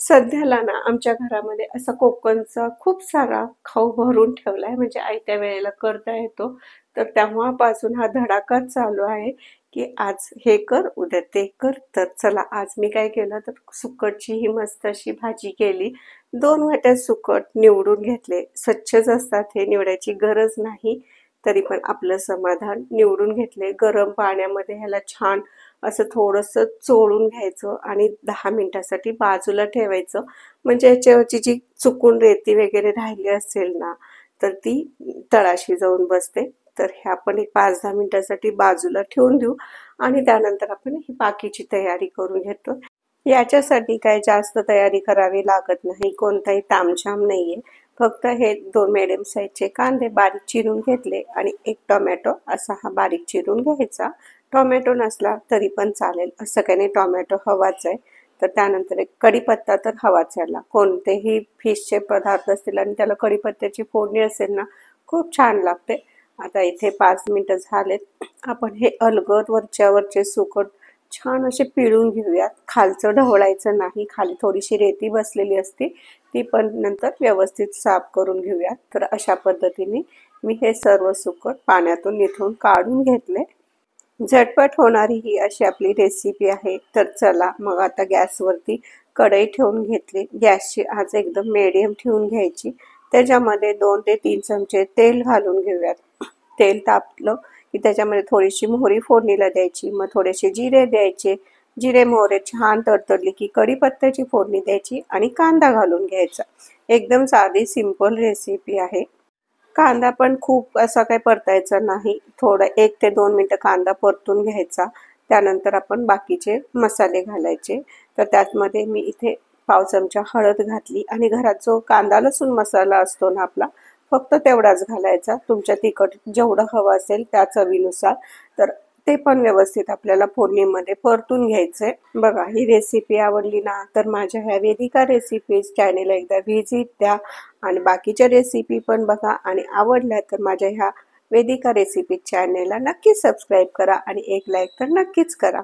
सध्याला ना आमच्या घरामध्ये असा कोकणचा खूप सारा खाऊ भरून ठेवलाय म्हणजे आयत्या वेळेला करता येतो. तर तेव्हापासून हा धडाकाच चालू आहे, की आज हे कर, उद्या ते कर. तर चला आज मी काय केलं तर सुकटची ही मस्त अशी भाजी केली. 2 वाट्या सुकट निवडून घेतले. स्वच्छच असतात हे निवडायची गरज नाही. तरी पण आपलं समाधान निवडून घेतले. गरम पाण्यामध्ये ह्याला छान असं थोडंसं चोळून घ्यायचं आणि 10 मिनिटासाठी बाजूला ठेवायचं. म्हणजे याच्यावरची जी चुकून रेती वगैरे राहिली असेल ना, तर ती तळाशी जाऊन बसते. तर हे आपण एक 5-10 मिनिटासाठी बाजूला ठेवून देऊ आणि त्यानंतर आपण ही बाकीची तयारी करून घेतो. याच्यासाठी काही जास्त तयारी करावी लागत नाही. कोणताही तामझाम नाहीये. फक्त हे 2 मिडियम साईजचे कांदे बारीक चिरून घेतले आणि 1 टोमॅटो असा हा बारीक चिरून घ्यायचा. टोमॅटो नसला तरी पण चालेल, असं काही नाही, टोमॅटो हवाच आहे. तर त्यानंतर एक कढीपत्ता तर हवाच याला. कोणतेही फिशचे पदार्थ असतील आणि त्याला कढीपत्त्याची फोडणी असेल ना, खूप छान लागते. आता इथे 5 मिनिटं झालेत. आपण हे अलगद वरचे सुकट छान असे पिळून घेऊयात. खालचं ढवळायचं नाही, खाली थोडीशी रेती बसलेली असते, ती पण नंतर व्यवस्थित साफ करून घेऊयात. तर अशा पद्धतीने मी हे सर्व सुकट पाण्यातून निथळून काढून घेतले. झटपट होणारी ही अशी आपली रेसिपी आहे. तर चला मग आता गॅसवरती कढई ठेवून घेतली. गॅसची आच एकदम मीडियम ठेवून घ्यायची. त्याच्यामध्ये 2 ते 3 चमचे तेल घालून घेऊयात. तेल तापलं की त्याच्यामध्ये थोडीशी मोहरी फोडणीला द्यायची, मग थोडेसे जिरे द्यायचे. जिरे मोहरे छान तडतडली की कढीपत्त्याची फोडणी द्यायची आणि कांदा घालून घ्यायचा. एकदम साधी सिंपल रेसिपी आहे. कांदा पण खूप असा काही परतायचा नाही. थोडं 1 ते 2 मिनिटं कांदा परतून घ्यायचा. त्यानंतर आपण बाकीचे मसाले घालायचे. तर त्यामध्ये मी इथे पाव चमचा हळद घातली आणि घरात जो कांदा लसूण मसाला असतो ना आपला, फक्त तेवढाच घालायचा. तुमच्या तिखट जेवढं हवं असेल त्या चवीनुसार. तर ते पण व्यवस्थित आपल्याला फोडणीमध्ये परतून घ्यायचंय. बघा ही रेसिपी आवडली ना तर माझ्या ह्या वेदिका रेसिपीज चॅनेलला एकदा व्हिजिट द्या आणि बाकीच्या रेसिपी पण बघा आणि आवडल्या तर माझ्या ह्या वेदिका रेसिपी चॅनेलला नक्की सबस्क्राईब करा आणि एक लाईक तर नक्कीच करा.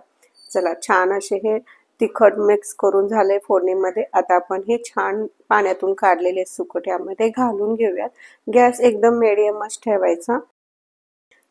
चला छान असे हे तिखट मिक्स करून झाले फोडणीमध्ये. आता आपण हे छान पाण्यातून काढलेले सुकट यामध्ये घालून घेऊयात. गॅस एकदम मिडियमच ठेवायचा.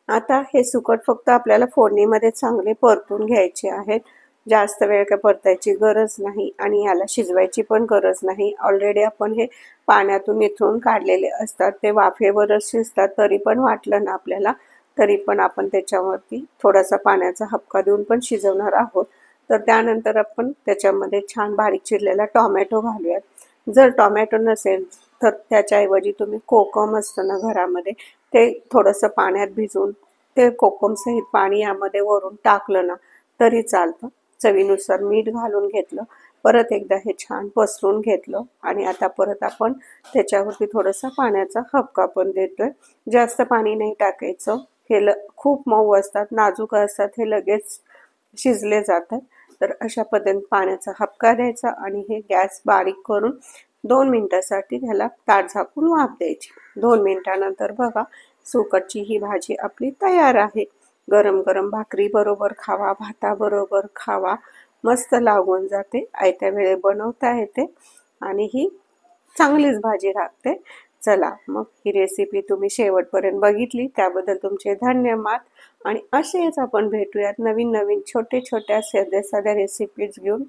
आता हे सुकट फक्त आपल्याला फोडणीमध्ये चांगले परतून घ्यायचे आहेत. जास्त वेळ काय परतायची गरज नाही आणि याला शिजवायची पण गरज नाही. ऑलरेडी आपण हे पाण्यातून निथळून काढलेले असतात. ते वाफेवरच शिजतात. तरी पण वाटलं ना आपल्याला, तरी पण आपण त्याच्यावरती थोडासा पाण्याचा हबका देऊन पण शिजवणार आहोत. तर त्यानंतर आपण त्याच्यामध्ये छान बारीक चिरलेला टोमॅटो घालूयात. जर टोमॅटो नसेल तर त्याच्याऐवजी तुम्ही कोकम असतं ना घरामध्ये, ते थोडंसं पाण्यात भिजवून ते कोकमसहित पाणी यामध्ये वरून टाकलं ना तरी चालतं. चवीनुसार मीठ घालून घेतलं. परत एकदा हे छान पसरून घेतलं आणि आता परत आपण त्याच्यावरती थोडासा पाण्याचा हबका पण देतोय. जास्त पाणी नाही टाकायचं. हे खूप मऊ असतात, नाजूक असतात, हे लगेच शिजले जातात. तर अशा पद्धतीने पाण्याचा हबका द्यायचा आणि हे गॅस बारीक करून 2 मिनिटासाठी ह्याला ताट झाकून वाफ द्यायची. 2 मिनिटानंतर बघा सुकटची ही भाजी आपली तयार आहे. गरम गरम भाकरी बरोबर खावा, भाताबरोबर खावा, मस्त लागून जाते. आयत्या वेळे बनवता येते आणि ही चांगलीच भाजी लागते. चला मग ही रेसिपी तुम्ही शेवटपर्यंत बघितली त्याबद्दल तुमचे धन्यवाद आणि असेच आपण भेटूयात नवीन नवीन छोट्या साध्या रेसिपीज घेऊन.